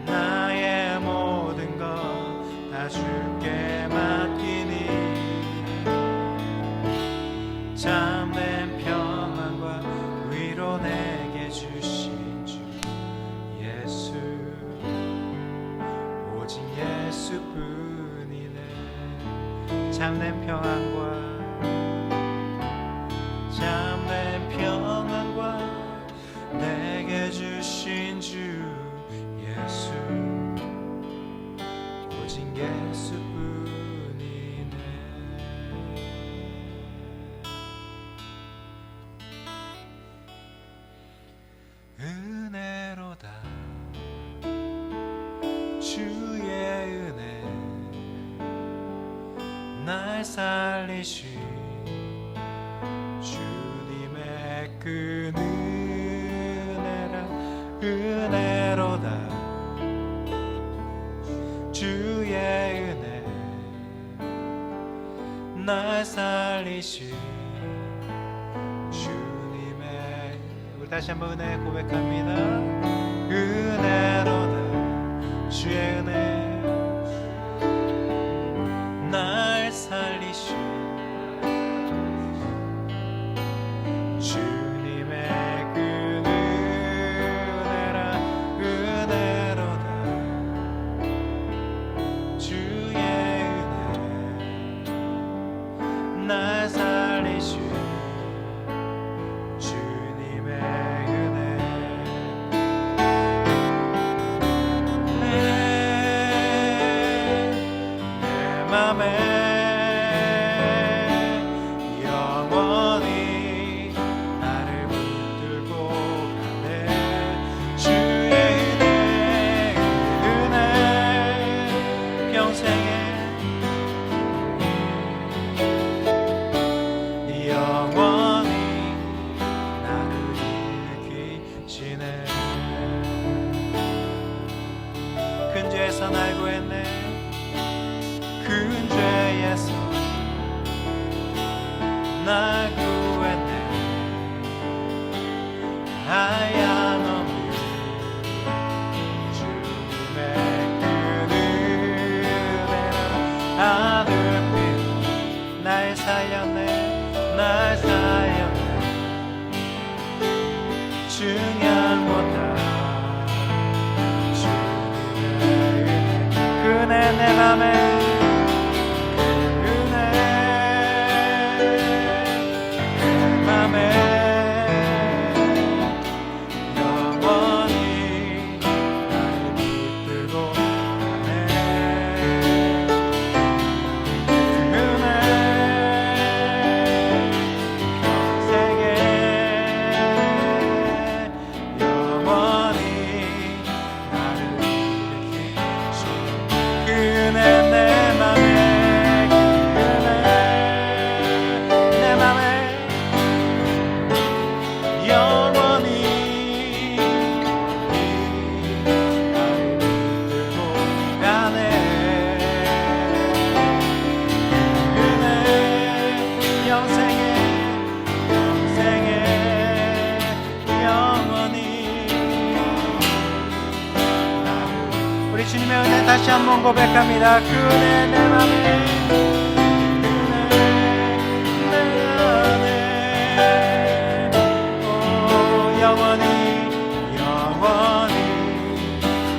나의 모든 것 다 주께 맡기니 참된 평안과 위로 내게 주신 주 예수, 오직 예수뿐이네. 참된 평안과 내게 주신 주 예수, 오직 예수뿐이네. 은혜로다 주의 은혜 날 살리신 주님의 그 은혜로다 주의 은혜 날 살리신 주님의, 우리 다시 한번 은혜 고백합니다. 은혜로다 주의 은혜 날 살리신 날 살리신 주님의 은혜. 내 맘에 영원히 나를 붙들고 가네. 주의 은혜 평생에 영원히 나를 일으키시네. 큰 죄에서 날 구했네. 큰 죄에서 날 구했네. 하얀 없는 주님의 그 은혜 내 맘에 주님의 은혜 다시 한번 고백합니다. 그 은혜 내 맘에 영원히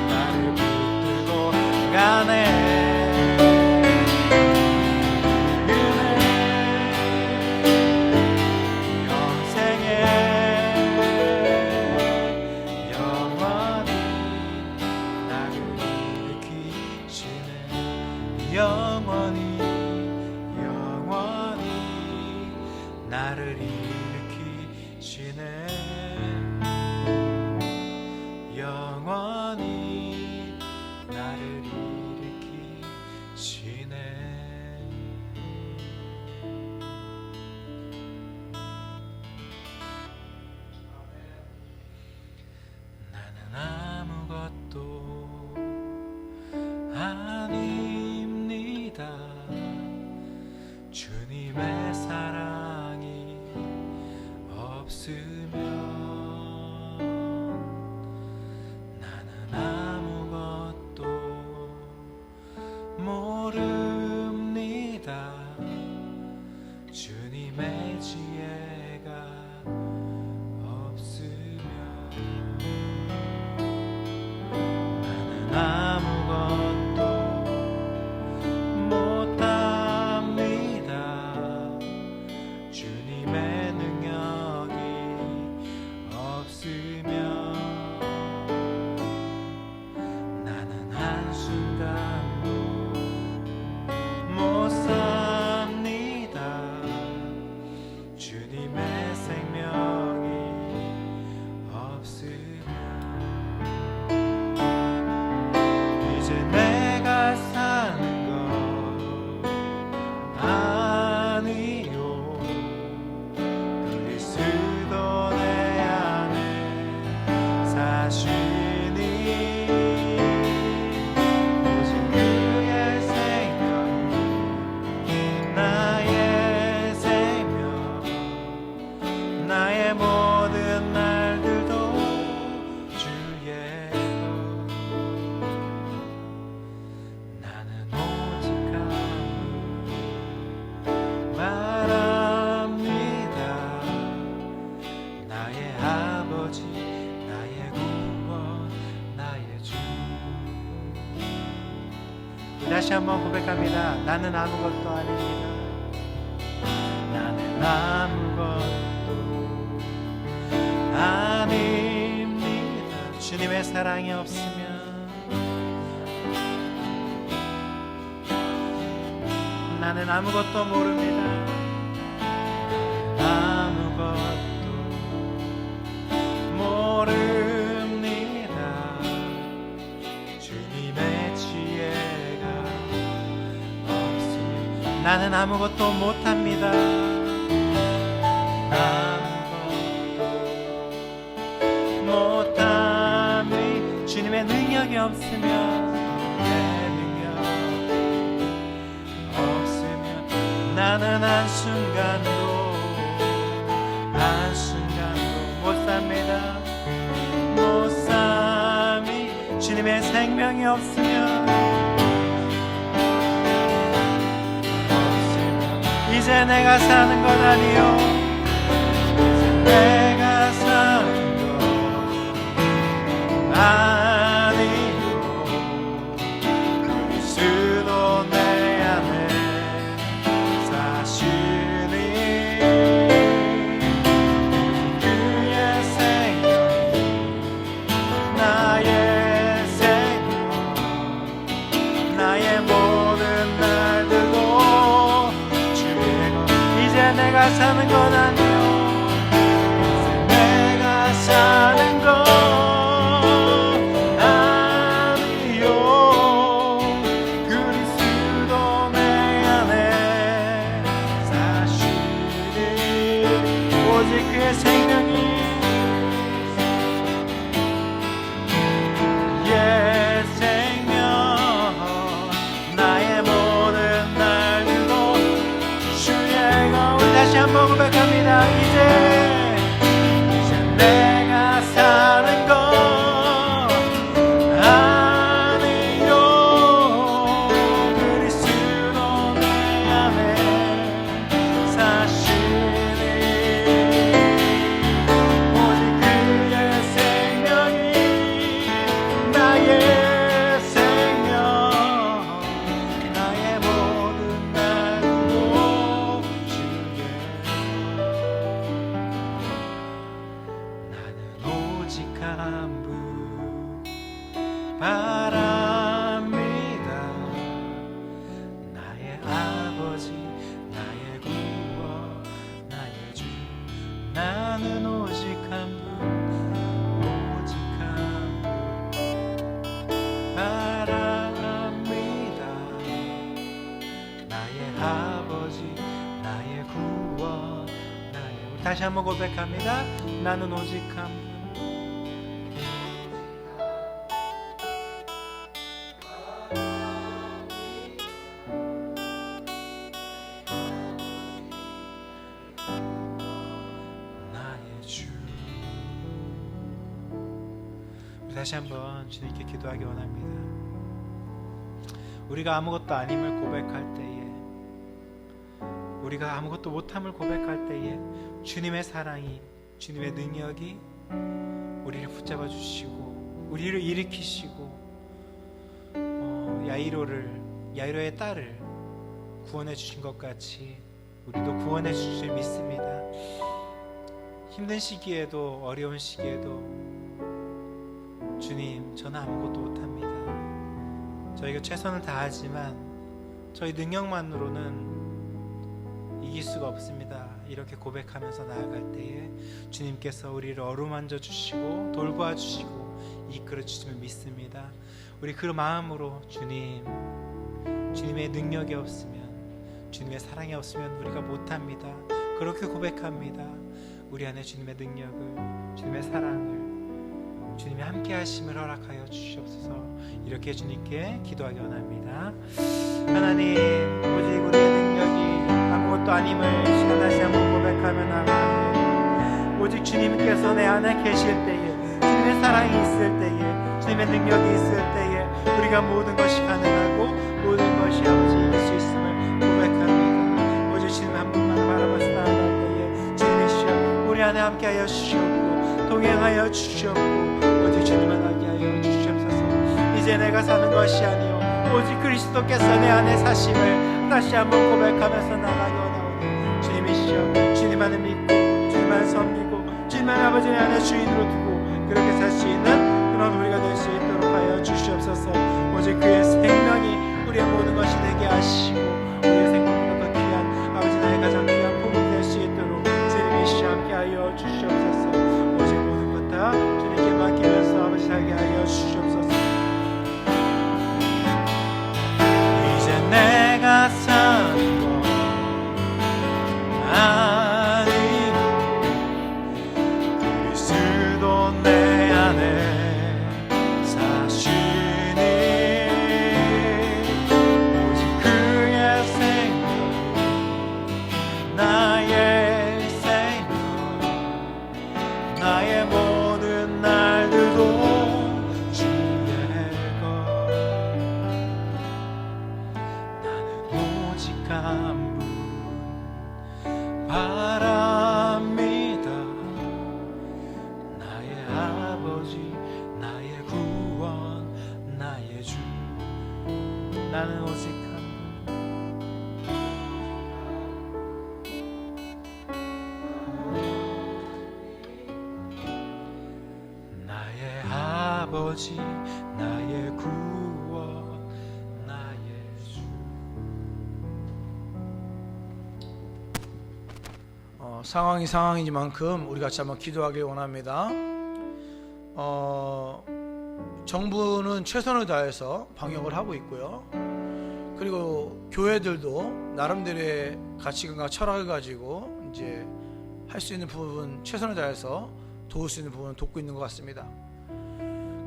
나를 붙들고 가네. 영원히 나를 일으키시네. 영원히 나를 일으키시네. 나는 아무것도 아닙니다. 주님의 사랑이 없으면 나는 아무것도 모릅니다. 주님의 지혜가 없으면 나는 아무것도 못합니다. 주님의 능력이 없으면 나는 한순간도 못 삽니다. 주님의 생명이 없으면 이제 내가 사는 것 아니요. 그리스도 내 안에 사시니 오직 그의 생명이 나의 생명, 나의 모든 날들도 주의 것. 나는 오직 말합니다. 나의 아버지, 나의 구원, 나의 주. 다시 한번 고백합니다. 나는 아무것도 아닙니다. 나는 아무것도 아닙니다. 주님의 사랑이 없으면 나는 아무것도 모릅니다. 아무것도 모릅니다. 주님의 지혜가 없으면 나는 아무것도 못합니다. 아무것도 못합니다. 주님의 능력이 없으면 나는 한순간도 못 삽니다. 못 삽니다. 주님의 생명이 없으면 이제 내가 사는 것 아니요. 이제 내가 사는 것 아니요. 그리스도 내가 사는 건 아니요 이제 내가 사는 건 아니요 그리스도 내 안에 사시니 오직 그의 생명이 옛 생명 나의 모든 날들도 주의 거울 다시 한번 고백합니다. 이제 내가 사는 것 아니요 그리스도 내 안에 사시니 오직 그의 생명이 나의 생명 나의 모든 날도 주의 나는 오직 한 분 바랍니다. 나의 아버지 나의 구원 나의 주 나는 오직 한 분 오직 한 분 바랍니다. 나의 아버지 나의 구원 나의 우리 다시 한번 고백합니다. 나는 오직 한 분 나의 주 우리 다시 한번 주님께 기도하기 원합니다. 우리가 아무것도 아님을 고백할 때에 우리가 아무것도 못함을 고백할 때에 주님의 사랑이 주님의 능력이 우리를 붙잡아 주시고 우리를 일으키시고 야이로의 딸을 구원해 주신 것 같이 우리도 구원해 주실 줄 믿습니다. 힘든 시기에도 어려운 시기에도 주님 저는 아무것도 못합니다. 저희가 최선을 다하지만 저희 능력만으로는 이길 수가 없습니다. 이렇게 고백하면서 나아갈 때에 주님께서 우리를 어루만져 주시고 돌보아 주시고 이끌어 주심을 믿습니다. 우리 그 마음으로 주님의 능력이 없으면 주님의 사랑이 없으면 우리가 못합니다. 그렇게 고백합니다. 우리 안에 주님의 능력을 주님의 사랑을 주님의 함께 하심을 허락하여 주시옵소서. 이렇게 주님께 기도하기 원합니다. 하나님 오직 우리의 능력이 아무것도 아님을 시간 다시 한번 고백하며 나아갑니다. 오직 주님께서 내 안에 계실 때에 주님의 사랑이 있을 때에 주님의 능력이 있을 때에 우리가 모든 것이 가능하고 모든 것이 아버지 이길 수 있음을 고백합니다. 오직 주님 한 분만 바라보면서 나아갈 때에 주님이시여 우리 안에 함께하여 주시옵고 동행하여 주시옵고 오직 주님만 하게 하여 주시옵소서. 이제 내가 사는 것이 아니요 오직 그리스도께서 내 안에 사심을 다시 한번 고백하면서 나가기 원하오니 주님이시여 주님만을 믿고 주님만을 섬기고 주님만을 아버지 내 안에 주인으로 두고 그렇게 살 수 있는 그런 우리가 될 수 있도록 하여 주시옵소서. 오직 그의 생명이 우리의 모든 것이 되게 하시고 우리의 생명보다 더 귀한 아버지 나의 가장 귀한 품이 될 수 있도록 주님이시여 함께 하여 주시옵소서. 오직 모든 것 다 주님께 맡기면서 아버지 살게 하여 주시옵소서. 이제 내가 사는 것 아니고 그리스도 내 안에 사시니 오직 그의 생명 나의 생명 나의 모든 날들도 주의 것 나는 오직 한 분 바랍니다. 나의 아버지 나의 구원 나의 주 나는 오직 한 분 나의 아버지 나의 구원 나의 주 상황이 상황이니만큼 우리 같이 한번 기도하길 원합니다. 정부는 최선을 다해서 방역을 하고 있고요. 그리고 교회들도 나름대로의 가치관과 철학을 가지고 이제 할 수 있는 부분 최선을 다해서 도울 수 있는 부분을 돕고 있는 것 같습니다.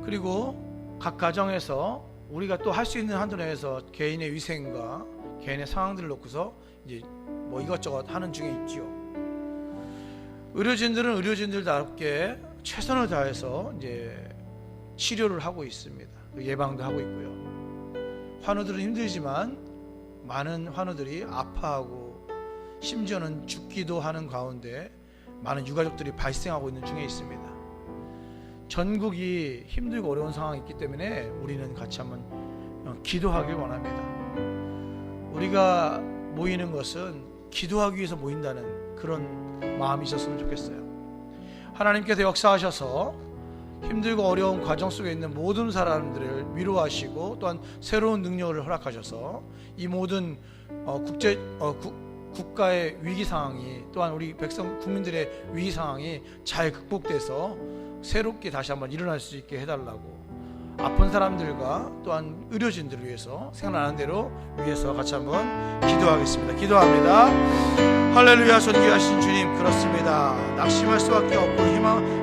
그리고 각 가정에서 우리가 또 할 수 있는 한도 내에서 개인의 위생과 개인의 상황들을 놓고서 이제 뭐 이것저것 하는 중에 있지요. 의료진들은 의료진들답게 최선을 다해서 이제 치료를 하고 있습니다. 예방도 하고 있고요. 환우들은 힘들지만 많은 환우들이 아파하고 심지어는 죽기도 하는 가운데 많은 유가족들이 발생하고 있는 중에 있습니다. 전국이 힘들고 어려운 상황이 있기 때문에 우리는 같이 한번 기도하길 원합니다. 우리가 모이는 것은 기도하기 위해서 모인다는 그런 마음이 있었으면 좋겠어요. 하나님께서 역사하셔서 힘들고 어려운 과정 속에 있는 모든 사람들을 위로하시고 또한 새로운 능력을 허락하셔서 이 모든 국가의 위기 상황이 또한 우리 백성 국민들의 위기 상황이 잘 극복돼서 새롭게 다시 한번 일어날 수 있게 해달라고, 아픈 사람들과 또한 의료진들을 위해서 생각나는 대로 위해서 같이 한번 기도하겠습니다. 기도합니다. 할렐루야. 존귀하신 주님, 그렇습니다. 낙심할 수밖에 없고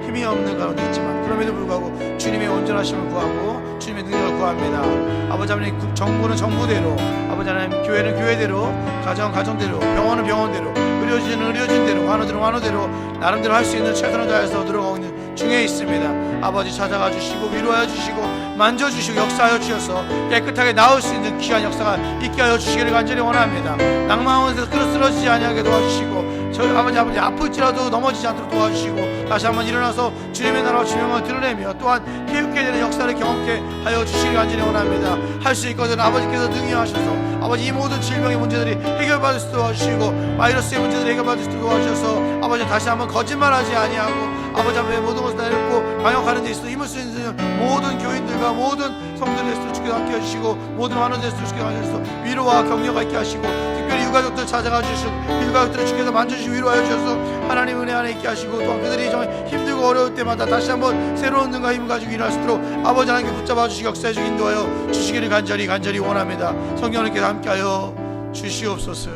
힘이 없는 가운데 있지만 그럼에도 불구하고 주님의 온전하심을 구하고 주님의 능력을 구합니다. 아버지 하나님, 정부는 정부대로, 아버지 하나님, 교회는 교회대로, 가정은 가정대로, 병원은 병원대로, 의료진은 의료진대로, 환우들은 환우대로 나름대로 할 수 있는 최선을 다해서 들어가고 있는 중에 있습니다. 아버지 찾아가 주시고 위로하여 주시고 만져주시고 역사하여 주셔서 깨끗하게 나올 수 있는 귀한 역사가 있게 하여 주시기를 간절히 원합니다. 낭만한 데서 쓰러지지 아니하게 도와주시고 저희 아버지 아플지라도 넘어지지 않도록 도와주시고 다시 한번 일어나서 주님의 나라와 주님을 드러내며 또한 깨닫게 되는 역사를 경험케 하여 주시기를 간절히 원합니다. 할 수 있거든 아버지께서 능히하셔서 아버지 이 모든 질병의 문제들이 해결받을 수 도와주시고 바이러스의 문제들이 해결받을 수 도와주셔서 아버지 다시 한번 거짓말하지 아니하고 아버지 앞에 모든 것을 다 읽고 방역하는 데 있어 힘을 쓰는 모든 교인들과 모든 성도들에서 주께서 함께 해주시고 모든 환우들에서 주께서 함께 해주셔서 위로와 격려가 있게 하시고 특별히 유가족들 찾아가 주시고 유가족들을 주께서 만져주시고 위로하여 주셔서 하나님 은혜 안에 있게 하시고 또한 그들이 정말 힘들고 어려울 때마다 다시 한번 새로운 능과 힘을 가지고 일어날 수 있도록 아버지 하나님께 붙잡아 주시고 역사해 주시고 인도하여 주시기를 간절히 원합니다. 성령님께서 함께하여 주시옵소서.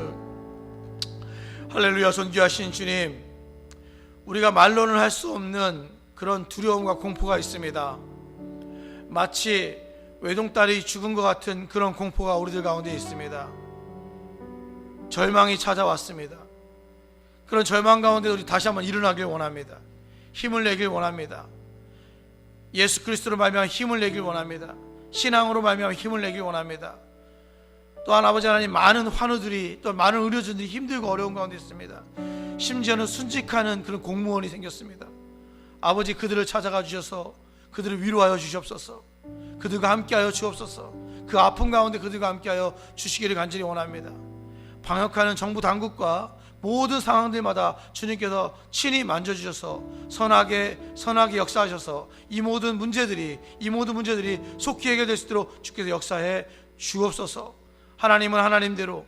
할렐루야. 존귀하신 주님, 우리가 말로는 할 수 없는 그런 두려움과 공포가 있습니다. 마치 외동딸이 죽은 것 같은 그런 공포가 우리들 가운데 있습니다. 절망이 찾아왔습니다. 그런 절망 가운데 우리 다시 한번 일어나길 원합니다. 힘을 내길 원합니다. 예수 그리스도로 말미암아 힘을 내길 원합니다. 신앙으로 말미암아 힘을 내길 원합니다. 또한 아버지 하나님, 많은 환우들이 또 많은 의료진들이 힘들고 어려운 가운데 있습니다. 심지어는 순직하는 그런 공무원이 생겼습니다. 아버지, 그들을 찾아가 주셔서 그들을 위로하여 주시옵소서. 그들과 함께하여 주옵소서. 그 아픔 가운데 그들과 함께하여 주시기를 간절히 원합니다. 방역하는 정부 당국과 모든 상황들마다 주님께서 친히 만져주셔서 선하게 역사하셔서 이 모든 문제들이 속히 해결될 수 있도록 주께서 역사해 주옵소서. 하나님은 하나님대로,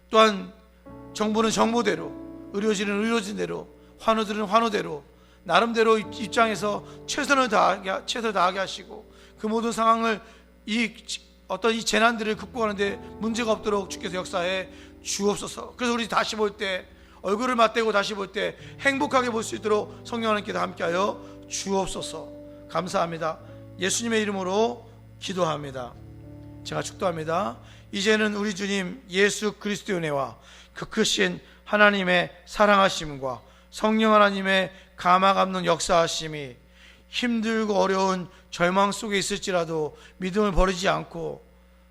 또한 정부는 정부대로, 의료진은 의료진대로, 환우들은 환우대로 나름대로 입장에서 최선을 다하게 하시고 그 모든 상황을 이 재난들을 극복하는데 문제가 없도록 주께서 역사해 주옵소서. 그래서 우리 다시 볼 때, 얼굴을 맞대고 다시 볼 때 행복하게 볼 수 있도록 성령 하나님께서 함께하여 주옵소서. 감사합니다. 예수님의 이름으로 기도합니다. 제가 축도합니다. 이제는 우리 주님 예수 그리스도의 은혜와 그 크신 하나님의 사랑하심과 성령 하나님의 감화 감동 역사하심이 힘들고 어려운 절망 속에 있을지라도 믿음을 버리지 않고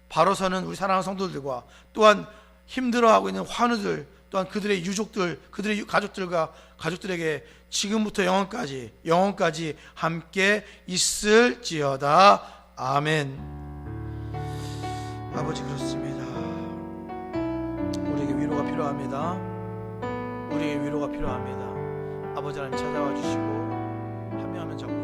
바로 서는 우리 사랑하는 성도들과 또한 힘들어하고 있는 환우들, 또한 그들의 유족들, 그들의 가족들에게 지금부터 영원까지 함께 있을지어다. 아멘. 아버지, 그렇습니다. 우리에게 위로가 필요합니다. 우리에게 위로가 필요합니다. 아버지 하나님 찾아와 주시고 한 명 한 명 잡고